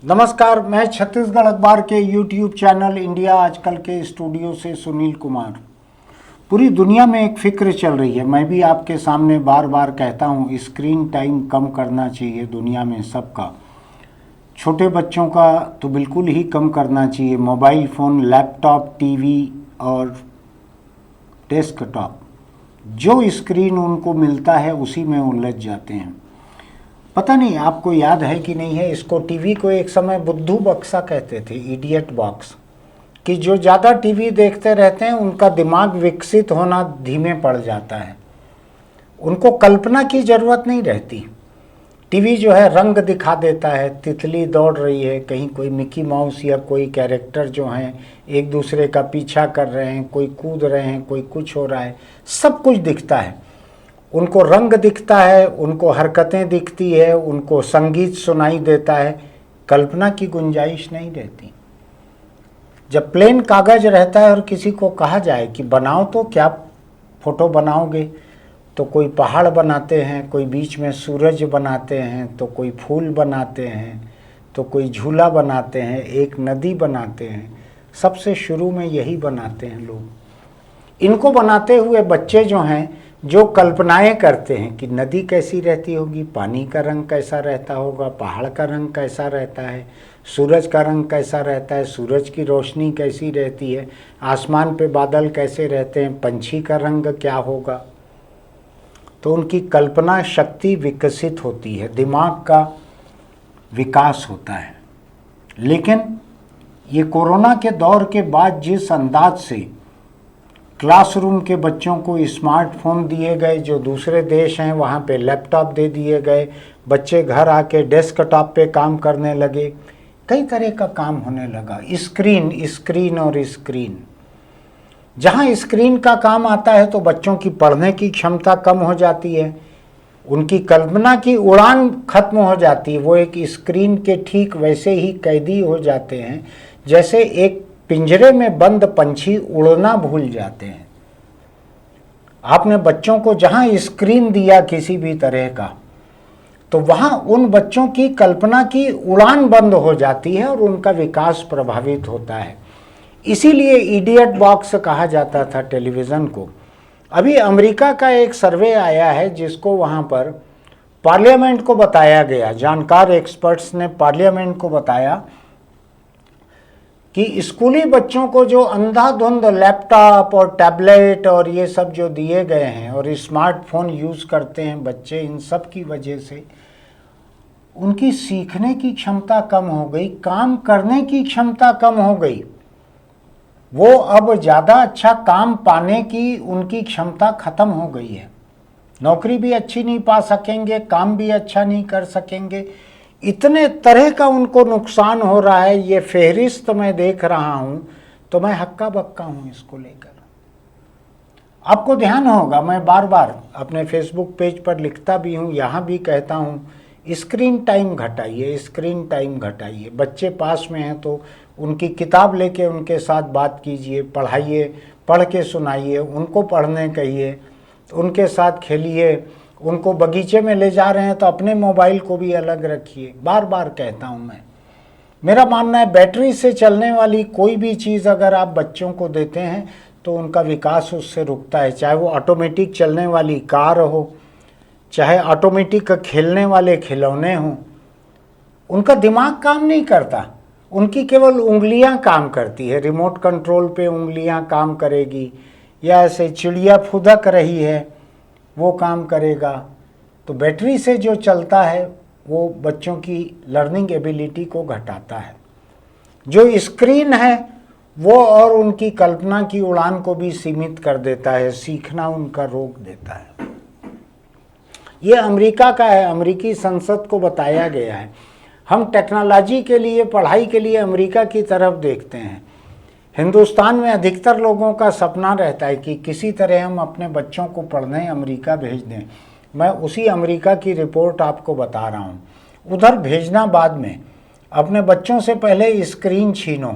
नमस्कार, मैं छत्तीसगढ़ अखबार के यूट्यूब चैनल इंडिया आजकल के स्टूडियो से सुनील कुमार। पूरी दुनिया में एक फिक्र चल रही है। मैं भी आपके सामने बार बार कहता हूँ, स्क्रीन टाइम कम करना चाहिए दुनिया में सबका। छोटे बच्चों का तो बिल्कुल ही कम करना चाहिए। मोबाइल फ़ोन, लैपटॉप, टीवी और डेस्कटॉप, जो स्क्रीन उनको मिलता है उसी में उलझ जाते हैं। पता नहीं आपको याद है कि नहीं है, इसको टीवी को एक समय बुद्धू बक्सा कहते थे, इडियट बॉक्स, कि जो ज़्यादा टीवी देखते रहते हैं उनका दिमाग विकसित होना धीमे पड़ जाता है। उनको कल्पना की ज़रूरत नहीं रहती। टीवी जो है रंग दिखा देता है, तितली दौड़ रही है, कहीं कोई मिकी माउस या कोई कैरेक्टर जो हैं एक दूसरे का पीछा कर रहे हैं, कोई कूद रहे हैं, कोई कुछ हो रहा है, सब कुछ दिखता है। उनको रंग दिखता है, उनको हरकतें दिखती है, उनको संगीत सुनाई देता है, कल्पना की गुंजाइश नहीं रहती। जब प्लेन कागज रहता है और किसी को कहा जाए कि बनाओ तो क्या फोटो बनाओगे, तो कोई पहाड़ बनाते हैं, कोई बीच में सूरज बनाते हैं, तो कोई फूल बनाते हैं, तो कोई झूला बनाते हैं, एक नदी बनाते हैं। सबसे शुरू में यही बनाते हैं लोग। इनको बनाते हुए बच्चे जो हैं, जो कल्पनाएं करते हैं कि नदी कैसी रहती होगी, पानी का रंग कैसा रहता होगा, पहाड़ का रंग कैसा रहता है, सूरज का रंग कैसा रहता है, सूरज की रोशनी कैसी रहती है, आसमान पे बादल कैसे रहते हैं, पंछी का रंग क्या होगा। तो उनकी कल्पना शक्ति विकसित होती है, दिमाग का विकास होता है। लेकिन ये कोरोना के दौर के बाद जिस अंदाज से क्लासरूम के बच्चों को स्मार्टफोन दिए गए, जो दूसरे देश हैं वहाँ पे लैपटॉप दे दिए गए, बच्चे घर आके डेस्कटॉप पे काम करने लगे, कई तरह का काम होने लगा। स्क्रीन स्क्रीन और स्क्रीन, जहाँ स्क्रीन का काम आता है तो बच्चों की पढ़ने की क्षमता कम हो जाती है, उनकी कल्पना की उड़ान खत्म हो जाती है। वो एक स्क्रीन के ठीक वैसे ही कैदी हो जाते हैं जैसे एक पिंजरे में बंद पंछी उड़ना भूल जाते हैं। आपने बच्चों को जहां स्क्रीन दिया किसी भी तरह का, तो वहां उन बच्चों की कल्पना की उड़ान बंद हो जाती है और उनका विकास प्रभावित होता है। इसीलिए इडियट बॉक्स कहा जाता था टेलीविज़न को। अभी अमेरिका का एक सर्वे आया है जिसको वहां पर पार्लियामेंट को बताया गया, जानकार एक्सपर्ट्स ने पार्लियामेंट को बताया कि स्कूली बच्चों को जो अंधाधुंध लैपटॉप और टैबलेट और ये सब जो दिए गए हैं और स्मार्टफोन यूज़ करते हैं बच्चे, इन सब की वजह से उनकी सीखने की क्षमता कम हो गई, काम करने की क्षमता कम हो गई। वो अब ज़्यादा अच्छा काम पाने की उनकी क्षमता ख़त्म हो गई है। नौकरी भी अच्छी नहीं पा सकेंगे, काम भी अच्छा नहीं कर सकेंगे, इतने तरह का उनको नुकसान हो रहा है। ये फहरिस्त मैं देख रहा हूँ तो मैं हक्का बक्का हूँ इसको लेकर। आपको ध्यान होगा, मैं बार बार अपने फेसबुक पेज पर लिखता भी हूँ, यहाँ भी कहता हूँ, स्क्रीन टाइम घटाइए, स्क्रीन टाइम घटाइए। बच्चे पास में हैं तो उनकी किताब लेके उनके साथ बात कीजिए, पढ़ाइए, पढ़ के सुनाइए, उनको पढ़ने कहिए, उनके साथ खेलिए। उनको बगीचे में ले जा रहे हैं तो अपने मोबाइल को भी अलग रखिए। बार बार कहता हूं मैं। मेरा मानना है बैटरी से चलने वाली कोई भी चीज़ अगर आप बच्चों को देते हैं तो उनका विकास उससे रुकता है। चाहे वो ऑटोमेटिक चलने वाली कार हो, चाहे ऑटोमेटिक खेलने वाले खिलौने हों, उनका दिमाग काम नहीं करता, उनकी केवल उंगलियां काम करती है। रिमोट कंट्रोल पे उंगलियां काम करेगी, या ऐसे चिड़िया फुदक रही है वो काम करेगा। तो बैटरी से जो चलता है वो बच्चों की लर्निंग एबिलिटी को घटाता है। जो स्क्रीन है वो और उनकी कल्पना की उड़ान को भी सीमित कर देता है, सीखना उनका रोक देता है। ये अमेरिका का है, अमेरिकी संसद को बताया गया है। हम टेक्नोलॉजी के लिए, पढ़ाई के लिए अमेरिका की तरफ देखते हैं। हिंदुस्तान में अधिकतर लोगों का सपना रहता है कि किसी तरह हम अपने बच्चों को पढ़ने अमेरिका भेज दें। मैं उसी अमेरिका की रिपोर्ट आपको बता रहा हूँ। उधर भेजना बाद में, अपने बच्चों से पहले स्क्रीन छीनो,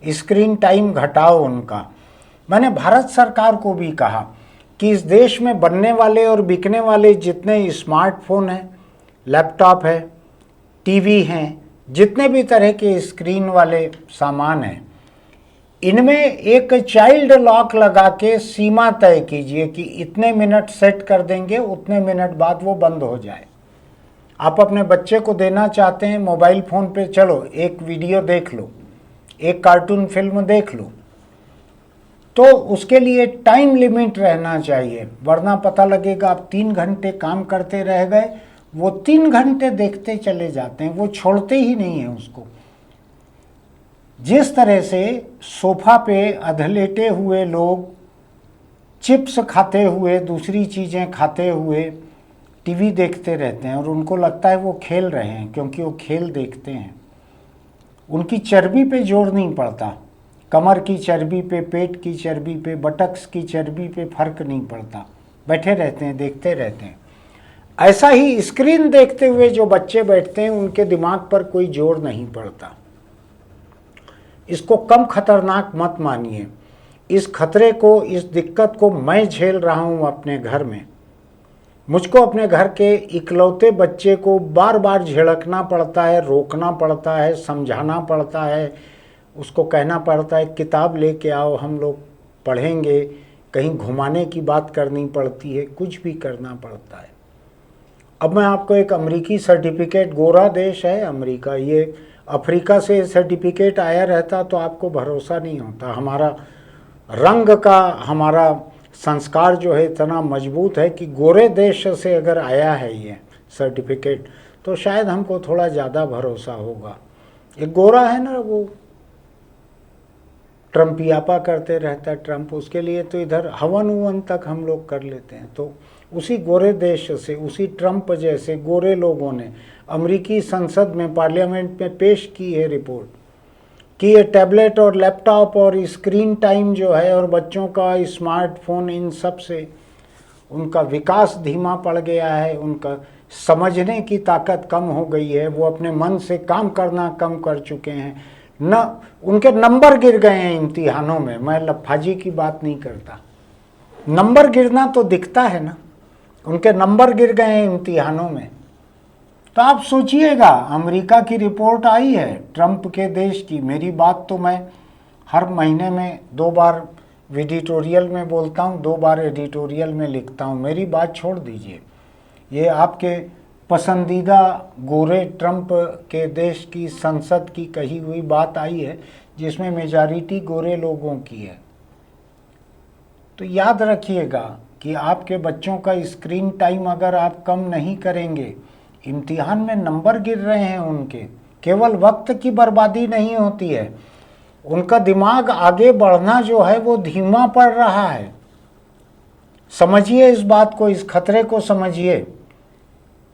स्क्रीन टाइम घटाओ उनका। मैंने भारत सरकार को भी कहा कि इस देश में बनने वाले और बिकने वाले जितने स्मार्टफोन हैं, लैपटॉप है, टीवी हैं, जितने भी तरह के स्क्रीन वाले सामान हैं, इनमें एक चाइल्ड लॉक लगा के सीमा तय कीजिए कि इतने मिनट सेट कर देंगे, उतने मिनट बाद वो बंद हो जाए। आप अपने बच्चे को देना चाहते हैं मोबाइल फ़ोन पे, चलो एक वीडियो देख लो, एक कार्टून फिल्म देख लो, तो उसके लिए टाइम लिमिट रहना चाहिए, वरना पता लगेगा आप 3 घंटे काम करते रह गए, वो 3 घंटे देखते चले जाते हैं, वो छोड़ते ही नहीं है उसको। जिस तरह से सोफा पे अधलेटे हुए लोग चिप्स खाते हुए, दूसरी चीज़ें खाते हुए टीवी देखते रहते हैं और उनको लगता है वो खेल रहे हैं, क्योंकि वो खेल देखते हैं, उनकी चर्बी पे जोर नहीं पड़ता, कमर की चर्बी पे, पेट की चर्बी पे, बटक्स की चर्बी पे फर्क नहीं पड़ता, बैठे रहते हैं, देखते रहते हैं। ऐसा ही स्क्रीन देखते हुए जो बच्चे बैठते हैं उनके दिमाग पर कोई जोर नहीं पड़ता। इसको कम खतरनाक मत मानिए। इस खतरे को, इस दिक्कत को मैं झेल रहा हूँ अपने घर में। मुझको अपने घर के इकलौते बच्चे को बार बार झिड़कना पड़ता है, रोकना पड़ता है, समझाना पड़ता है, उसको कहना पड़ता है किताब लेके आओ, हम लोग पढ़ेंगे, कहीं घुमाने की बात करनी पड़ती है, कुछ भी करना पड़ता है। अब मैं आपको एक अमेरिकी सर्टिफिकेट, गोरा देश है अमेरिका, ये अफ्रीका से सर्टिफिकेट आया रहता तो आपको भरोसा नहीं होता। हमारा रंग का, हमारा संस्कार जो है इतना मजबूत है कि गोरे देश से अगर आया है ये सर्टिफिकेट तो शायद हमको थोड़ा ज़्यादा भरोसा होगा। एक गोरा है ना, वो ट्रम्पियापा करते रहता है ट्रम्प, उसके लिए तो इधर हवन उवन तक हम लोग कर लेते हैं। तो उसी गोरे देश से, उसी ट्रम्प जैसे गोरे लोगों ने अमेरिकी संसद में, पार्लियामेंट में पेश की है रिपोर्ट कि ये टैबलेट और लैपटॉप और स्क्रीन टाइम जो है और बच्चों का स्मार्टफोन, इन सब से उनका विकास धीमा पड़ गया है, उनका समझने की ताकत कम हो गई है, वो अपने मन से काम करना कम कर चुके हैं, न उनके नंबर गिर गए हैं इम्तिहानों में। मैं लफाजी की बात नहीं करता, नंबर गिरना तो दिखता है ना, उनके नंबर गिर गए हैं इम्तिहानों में। तो आप सोचिएगा, अमेरिका की रिपोर्ट आई है ट्रंप के देश की। मेरी बात तो मैं हर महीने में 2 बार एडिटोरियल में बोलता हूँ, 2 बार एडिटोरियल में लिखता हूँ, मेरी बात छोड़ दीजिए। ये आपके पसंदीदा गोरे ट्रंप के देश की संसद की कही हुई बात आई है, जिसमें मेजॉरिटी गोरे लोगों की है। तो याद रखिएगा कि आपके बच्चों का स्क्रीन टाइम अगर आप कम नहीं करेंगे, इम्तिहान में नंबर गिर रहे हैं उनके, केवल वक्त की बर्बादी नहीं होती है, उनका दिमाग आगे बढ़ना जो है वो धीमा पड़ रहा है। समझिए इस बात को, इस खतरे को समझिए।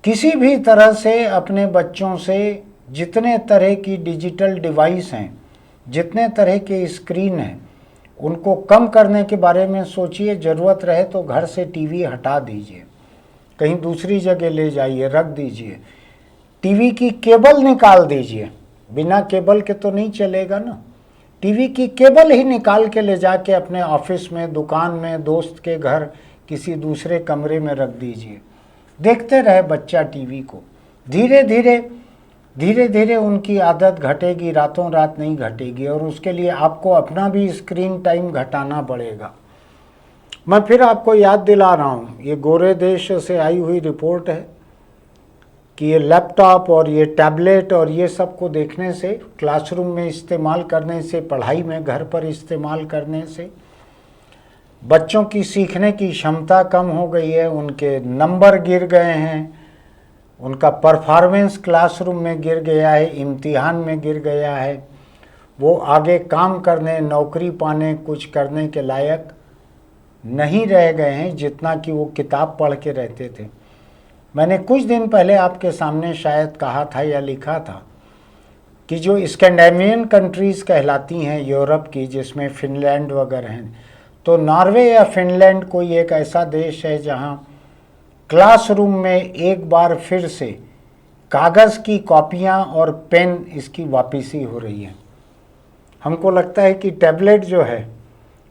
किसी भी तरह से अपने बच्चों से जितने तरह की डिजिटल डिवाइस हैं, जितने तरह के स्क्रीन हैं, उनको कम करने के बारे में सोचिए। ज़रूरत रहे तो घर से टीवी हटा दीजिए, कहीं दूसरी जगह ले जाइए, रख दीजिए। टीवी की केबल निकाल दीजिए, बिना केबल के तो नहीं चलेगा ना। टीवी की केबल ही निकाल के ले जाके अपने ऑफिस में, दुकान में, दोस्त के घर, किसी दूसरे कमरे में रख दीजिए। देखते रहे बच्चा टीवी को, धीरे धीरे उनकी आदत घटेगी, रातों रात नहीं घटेगी, और उसके लिए आपको अपना भी स्क्रीन टाइम घटाना पड़ेगा। मैं फिर आपको याद दिला रहा हूँ, ये गोरे देश से आई हुई रिपोर्ट है कि ये लैपटॉप और ये टैबलेट और ये सब को देखने से, क्लासरूम में इस्तेमाल करने से, पढ़ाई में घर पर इस्तेमाल करने से बच्चों की सीखने की क्षमता कम हो गई है, उनके नंबर गिर गए हैं, उनका परफॉर्मेंस क्लासरूम में गिर गया है, इम्तिहान में गिर गया है, वो आगे काम करने, नौकरी पाने, कुछ करने के लायक नहीं रह गए हैं जितना कि वो किताब पढ़ के रहते थे। मैंने कुछ दिन पहले आपके सामने शायद कहा था या लिखा था कि जो स्कैंडिनेवियन कंट्रीज़ कहलाती हैं यूरोप की, जिसमें फिनलैंड वगैरह हैं, तो नॉर्वे या फिनलैंड कोई एक ऐसा देश है जहां क्लासरूम में एक बार फिर से कागज़ की कॉपियां और पेन, इसकी वापसी हो रही है। हमको लगता है कि टैबलेट जो है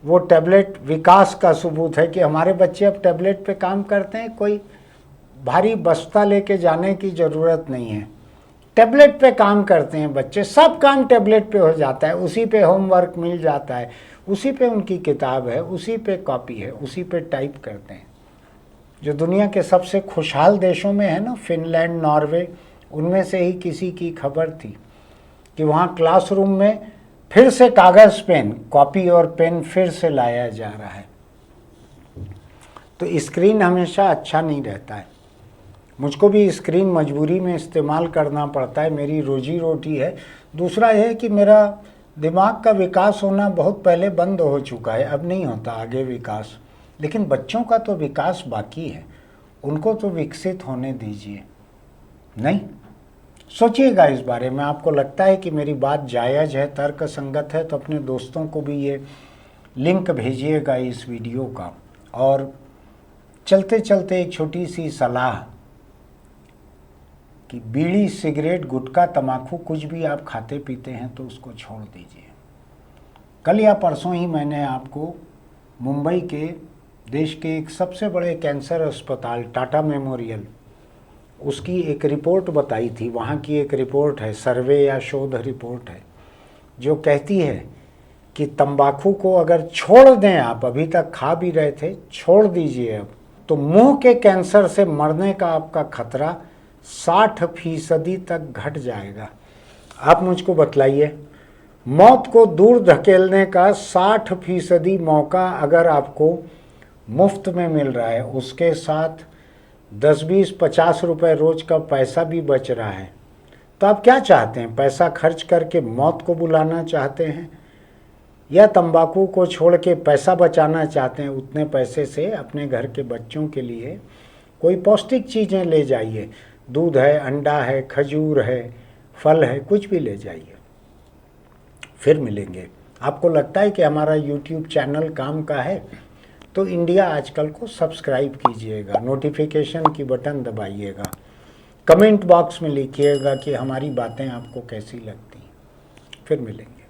वो टैबलेट विकास का सबूत है कि हमारे बच्चे अब टैबलेट पे काम करते हैं, कोई भारी बस्ता लेके जाने की ज़रूरत नहीं है। टैबलेट पे काम करते हैं बच्चे, सब काम टैबलेट पे हो जाता है, उसी पे होमवर्क मिल जाता है, उसी पे उनकी किताब है, उसी पे कॉपी है, उसी पे टाइप करते हैं। जो दुनिया के सबसे खुशहाल देशों में है ना, फिनलैंड, नॉर्वे, उनमें से ही किसी की खबर थी कि वहाँ क्लासरूम में फिर से कागज़ पेन, कॉपी और पेन फिर से लाया जा रहा है। तो स्क्रीन हमेशा अच्छा नहीं रहता है। मुझको भी स्क्रीन मजबूरी में इस्तेमाल करना पड़ता है, मेरी रोजी रोटी है। दूसरा यह है कि मेरा दिमाग का विकास होना बहुत पहले बंद हो चुका है, अब नहीं होता आगे विकास। लेकिन बच्चों का तो विकास बाकी है, उनको तो विकसित होने दीजिए। नहीं, सोचिएगा इस बारे में। आपको लगता है कि मेरी बात जायज़ है, तर्क संगत है, तो अपने दोस्तों को भी ये लिंक भेजिएगा इस वीडियो का। और चलते चलते एक छोटी सी सलाह कि बीड़ी, सिगरेट, गुटखा, तम्बाकू कुछ भी आप खाते पीते हैं तो उसको छोड़ दीजिए। कल या परसों ही मैंने आपको मुंबई के देश के एक सबसे बड़े कैंसर अस्पताल टाटा मेमोरियल, उसकी एक रिपोर्ट बताई थी। वहाँ की एक रिपोर्ट है, सर्वे या शोध रिपोर्ट है, जो कहती है कि तंबाकू को अगर छोड़ दें, आप अभी तक खा भी रहे थे, छोड़ दीजिए अब, तो मुंह के कैंसर से मरने का आपका खतरा 60% तक घट जाएगा। आप मुझको बतलाइए, मौत को दूर धकेलने का 60% मौका अगर आपको मुफ्त में मिल रहा है, उसके साथ 10, 20, 50 रुपए रोज का पैसा भी बच रहा है, तो आप क्या चाहते हैं? पैसा खर्च करके मौत को बुलाना चाहते हैं, या तंबाकू को छोड़ के पैसा बचाना चाहते हैं? उतने पैसे से अपने घर के बच्चों के लिए कोई पौष्टिक चीज़ें ले जाइए, दूध है, अंडा है, खजूर है, फल है, कुछ भी ले जाइए। फिर मिलेंगे। आपको लगता है कि हमारा YouTube चैनल काम का है तो इंडिया आजकल को सब्सक्राइब कीजिएगा, नोटिफिकेशन की बटन दबाइएगा, कमेंट बॉक्स में लिखिएगा कि हमारी बातें आपको कैसी लगती हैं। फिर मिलेंगे।